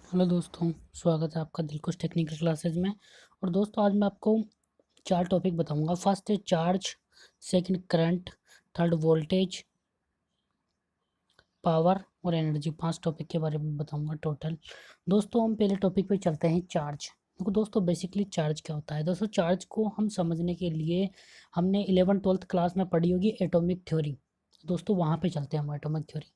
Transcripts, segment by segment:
Hello दोस्तों, स्वागत है आपका दिलखुश टेक्निकल क्लासेज में। और दोस्तों आज मैं आपको चार टॉपिक बताऊंगा। फर्स्ट है charge, second current, third voltage, power और एनर्जी। पांच टॉपिक के बारे में बताऊंगा टोटल। दोस्तों हम पहले टॉपिक पे चलते हैं, चार्ज। देखो दोस्तों, बेसिकली चार्ज क्या होता है। दोस्तों चार्ज को हम समझने के लिए हमने 11th-12th क्लास में पढ़ी होगी एटॉमिक थ्योरी। दोस्तों वहाँ पे चलते हैं हम, एटॉमिक थ्योरी।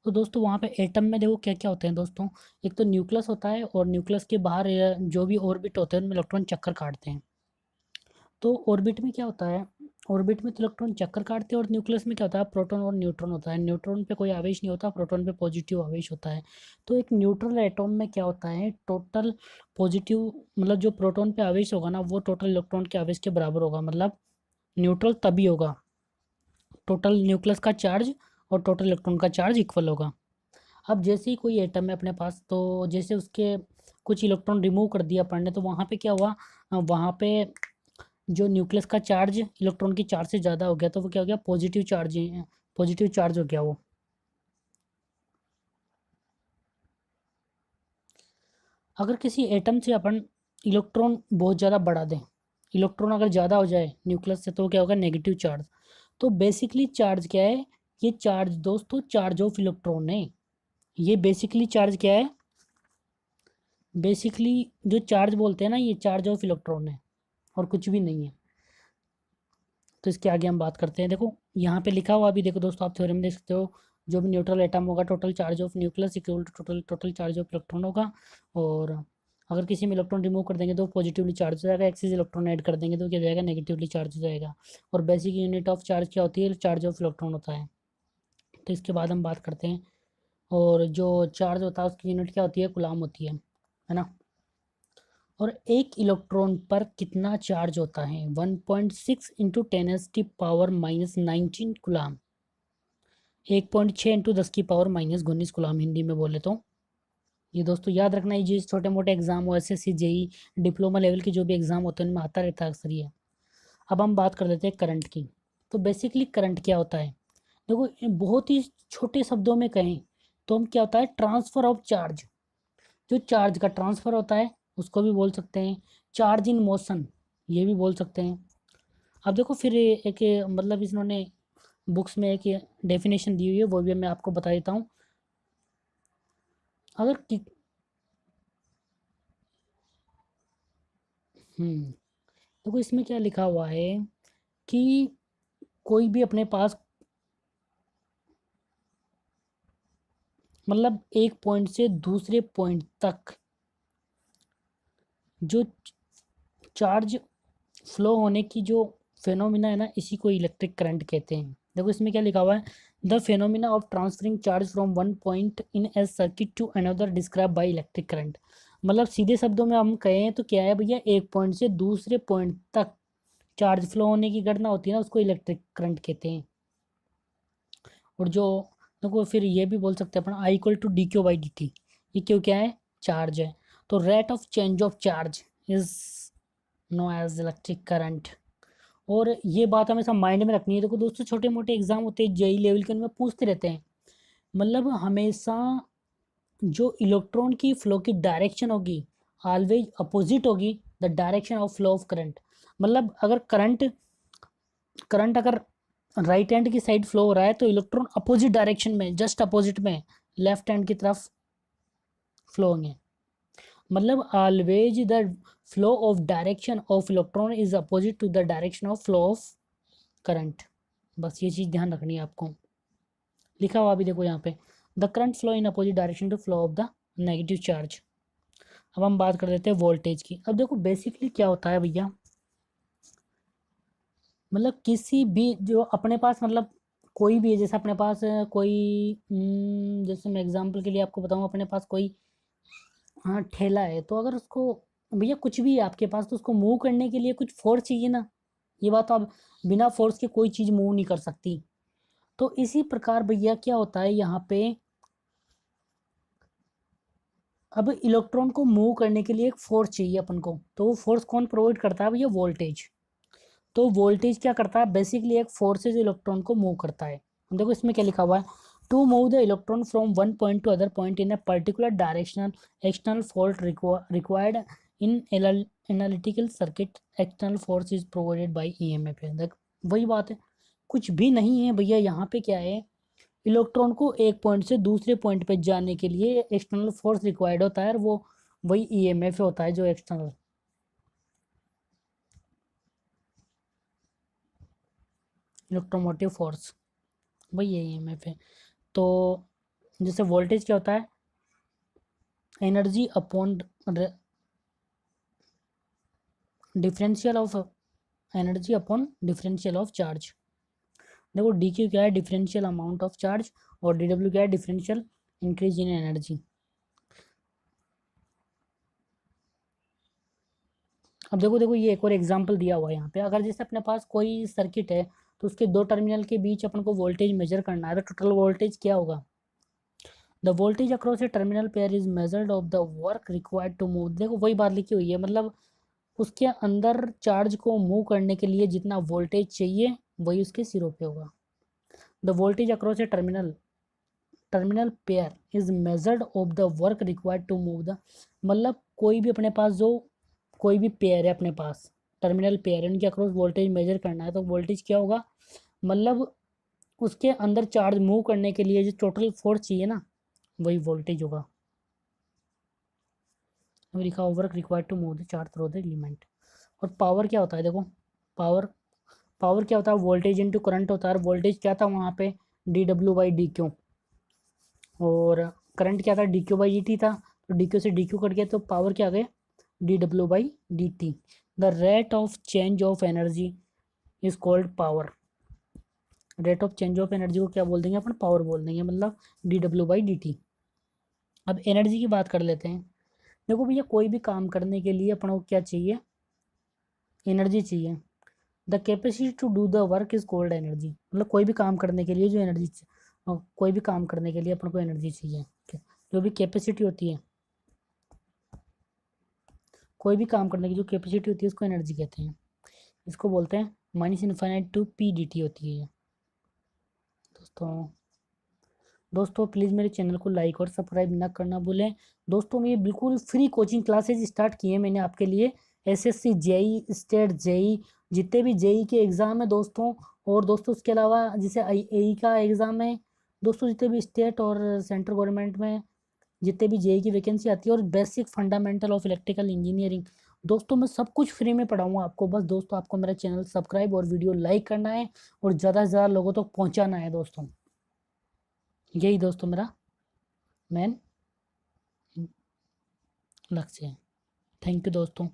तो दोस्तों वहाँ पे एटम में देखो क्या क्या होते हैं दोस्तों। एक तो न्यूक्लियस होता है, और न्यूक्लियस के बाहर जो भी ऑर्बिट होते हैं उनमें इलेक्ट्रॉन चक्कर काटते हैं। तो ऑर्बिट में क्या होता है, ऑर्बिट में तो इलेक्ट्रॉन चक्कर काटते हैं, और न्यूक्लियस में क्या होता है, प्रोटॉन और न्यूट्रॉन होता है। न्यूट्रॉन पे कोई आवेश नहीं होता, प्रोटॉन पे पॉजिटिव आवेश होता है। तो एक न्यूट्रल एटॉम में क्या होता है, टोटल पॉजिटिव, मतलब जो प्रोटॉन पे आवेश होगा ना, वो टोटल इलेक्ट्रॉन के आवेश के बराबर होगा। मतलब न्यूट्रल तभी होगा, टोटल न्यूक्लियस का चार्ज और टोटल इलेक्ट्रॉन का चार्ज इक्वल होगा। अब जैसे ही कोई एटम है अपने पास, तो जैसे उसके कुछ इलेक्ट्रॉन रिमूव कर दिया अपन ने, तो वहाँ पे क्या हुआ, वहाँ पे जो न्यूक्लियस का चार्ज इलेक्ट्रॉन की चार्ज से ज़्यादा हो गया, तो वो क्या हो गया, पॉजिटिव चार्ज हो गया वो। अगर किसी एटम से अपन इलेक्ट्रॉन बहुत ज़्यादा बढ़ा दें, इलेक्ट्रॉन अगर ज़्यादा हो जाए न्यूक्लियस से, तो क्या होगा, नेगेटिव चार्ज। तो बेसिकली चार्ज क्या है, ये चार्ज दोस्तों चार्ज ऑफ इलेक्ट्रॉन है। ये बेसिकली चार्ज क्या है, बेसिकली जो चार्ज बोलते हैं ना, ये चार्ज ऑफ इलेक्ट्रॉन है और कुछ भी नहीं है। तो इसके आगे हम बात करते हैं। देखो यहाँ पे लिखा हुआ, अभी देखो दोस्तों, आप थ्योरी में देख सकते हो, जो भी न्यूट्रल एटम होगा, total charge of nucleus equal to total total charge of electron होगा। और अगर किसी में इलेक्ट्रॉन रिमूव कर देंगे तो पॉजिटिवली चार्ज हो जाएगा, एक्सिस इलेक्ट्रॉन ऐड कर देंगे तो क्या हो जाएगा, नेगेटिवली चार्ज हो जाएगा। और बेसिक यूनिट ऑफ चार्ज क्या होती है, चार्ज ऑफ इलेक्ट्रॉन होता है। तो इसके बाद हम बात करते हैं, और जो चार्ज होता है उसकी यूनिट क्या होती है, कूलाम होती है ना। और एक इलेक्ट्रॉन पर कितना चार्ज होता है, 1.6 into 10⁻⁻19 coulomb. 1.6 into 10⁻⁻19 coulomb, Hindi में बोले तो। ये दोस्तों याद रखना, ये जो छोटे मोटे एग्जाम हो, एसएससी जेई डिप्लोमा लेवल के जो भी एग्जाम होते हैं उनमें आता रहता है अक्सर ये। अब हम बात कर लेते हैं करंट की। तो बेसिकली करंट क्या होता है, देखो बहुत ही छोटे शब्दों में कहें तो हम क्या होता है, ट्रांसफर ऑफ चार्ज। जो चार्ज का ट्रांसफर होता है उसको भी बोल सकते हैं, चार्ज इन मोशन ये भी बोल सकते हैं। अब देखो फिर एक मतलब इन्होंने बुक्स में एक डेफिनेशन दी हुई है, वो भी मैं आपको बता देता हूँ। अगर देखो इसमें क्या लिखा हुआ है कि कोई भी अपने पास, मतलब एक पॉइंट से दूसरे पॉइंट तक जो चार्ज फ्लो होने की जो फेनोमिना है ना, इसी को इलेक्ट्रिक करंट कहते हैं। देखो इसमें क्या लिखा हुआ है, the phenomena of transferring charge from one point in a circuit to another describe by electric current. मतलब सीधे शब्दों में हम कहें तो क्या है भैया, एक पॉइंट से दूसरे पॉइंट तक चार्ज फ्लो होने की घटना होती है ना, उसको इलेक्ट्रिक करंट कहते हैं। और जो देखो फिर ये भी बोल सकते हैं अपन, I equal to D Q by D T. ये क्यों क्या है, चार्ज है। तो rate of change of charge is known as electric current. और ये बात हमेशा माइंड में रखनी है। देखो दोस्तों, छोटे मोटे एग्जाम होते हैं जेई लेवल के, उनमें पूछते रहते हैं। मतलब हमेशा जो इलेक्ट्रॉन की फ्लो की डायरेक्शन होगी, ऑलवेज अपोजिट होगी the direction of flow of current. मतलब अगर करंट करंट अगर राइट हैंड की साइड फ्लो हो रहा है, तो इलेक्ट्रॉन अपोजिट डायरेक्शन में, जस्ट अपोजिट में, लेफ्ट हैंड की तरफ फ्लो होंगे। मतलब always the flow of direction of electron is opposite to the direction of flow of current. बस ये चीज़ ध्यान रखनी है आपको। लिखा हुआ भी देखो यहाँ पे, the current flow in opposite direction to flow of the negative charge. अब हम बात कर लेते हैं वोल्टेज की। अब देखो बेसिकली क्या होता है भैया, मतलब किसी भी जो अपने पास, मतलब कोई भी है, जैसे अपने पास कोई जैसे मैं एग्जांपल के लिए आपको बताऊं, अपने पास कोई, हाँ, ठेला है। तो अगर उसको, भैया कुछ भी है आपके पास, तो उसको मूव करने के लिए कुछ फोर्स चाहिए ना। ये बात तो, अब बिना फोर्स के कोई चीज़ मूव नहीं कर सकती। तो इसी प्रकार भैया क्या होता है यहाँ पे, अब इलेक्ट्रॉन को मूव करने के लिए एक फोर्स चाहिए अपन को, तो वो फोर्स कौन प्रोवाइड करता है भैया, वोल्टेज। तो वोल्टेज क्या करता है, बेसिकली एक फोर्स है जो इलेक्ट्रॉन को मूव करता है। देखो इसमें क्या लिखा हुआ है, To move the electron from one point to other point in a particular direction, external force required in analytical circuit. External force is provided by EMF है। देख वही बात है, कुछ भी नहीं है भैया। यहाँ पे क्या है, इलेक्ट्रॉन को एक पॉइंट से दूसरे पॉइंट पे जाने के लिए एक्सटर्नल फोर्स रिक्वायर्ड होता है, और वो वही EMF होता है जो एक्सटर्नल इलेक्ट्रोमोटिव फोर्स, वही EMF है। तो जैसे वोल्टेज क्या होता है, energy upon differential of energy upon differential of charge. देखो DQ क्या है, डिफरेंशियल अमाउंट ऑफ चार्ज, और DW क्या है, डिफरेंशियल इंक्रीज इन एनर्जी। अब देखो देखो ये एक और एग्जांपल दिया हुआ है यहाँ पे। अगर जैसे अपने पास कोई सर्किट है तो उसके दो टर्मिनल के बीच अपन को वोल्टेज मेजर करना है, तो टोटल वोल्टेज क्या होगा, the voltage across a terminal pair is measured of the work required to move. देखो वही बात लिखी हुई है, मतलब उसके अंदर चार्ज को मूव करने के लिए जितना वोल्टेज चाहिए वही उसके सिरों पे होगा। The voltage across a terminal pair is measured of the work required to move the, मतलब कोई भी अपने पास जो कोई भी पेयर है अपने पास, टर्मिनल पेयर है, उनके अक्रॉस वोल्टेज मेजर करना है, तो वोल्टेज क्या होगा, मतलब उसके अंदर चार्ज मूव करने के लिए जो टोटल फोर्स चाहिए ना, वही वोल्टेज होगा। लिखा work required to move the charge through the element. और पावर क्या होता है, देखो पावर पावर क्या होता है, वोल्टेज इंटू करंट होता है। और वोल्टेज क्या था वहाँ पे, dW/dQ, और करंट क्या था, dQ/dt था। तो DQ से DQ कट गया, तो पावर क्या आ गया, dW/dt। The rate of change of energy is called power. Rate of change of energy को क्या बोल देंगे अपन, पावर बोल देंगे, मतलब dW/dt। अब एनर्जी की बात कर लेते हैं। देखो भैया कोई भी काम करने के लिए अपन को क्या चाहिए, एनर्जी चाहिए। The capacity to do the work is called energy, मतलब कोई भी काम करने के लिए जो एनर्जी, कोई भी काम करने के लिए अपन को एनर्जी चाहिए, जो भी कैपेसिटी होती है, कोई भी काम करने की जो कैपेसिटी होती है उसको एनर्जी कहते हैं। इसको बोलते हैं -∞ टू P/dt होती है। दोस्तों दोस्तों प्लीज़ मेरे चैनल को लाइक और सब्सक्राइब ना करना भूलें। दोस्तों मैं बिल्कुल फ्री कोचिंग क्लासेज स्टार्ट किए हैं मैंने आपके लिए, SSC JEE स्टेट JEE जितने भी JEE के एग्ज़ाम है दोस्तों, और दोस्तों उसके अलावा जैसे AE का एग्ज़ाम है दोस्तों, जितने भी स्टेट और सेंट्रल गवर्नमेंट में जितने भी JEE की वैकेंसी आती है, और basic fundamental of electrical engineering, दोस्तों मैं सब कुछ फ्री में पढ़ाऊँगा आपको। बस दोस्तों आपको मेरा चैनल सब्सक्राइब और वीडियो लाइक करना है, और ज़्यादा से ज़्यादा लोगों तक पहुँचाना है दोस्तों। यही दोस्तों मेरा मेन लक्ष्य है। थैंक यू दोस्तों।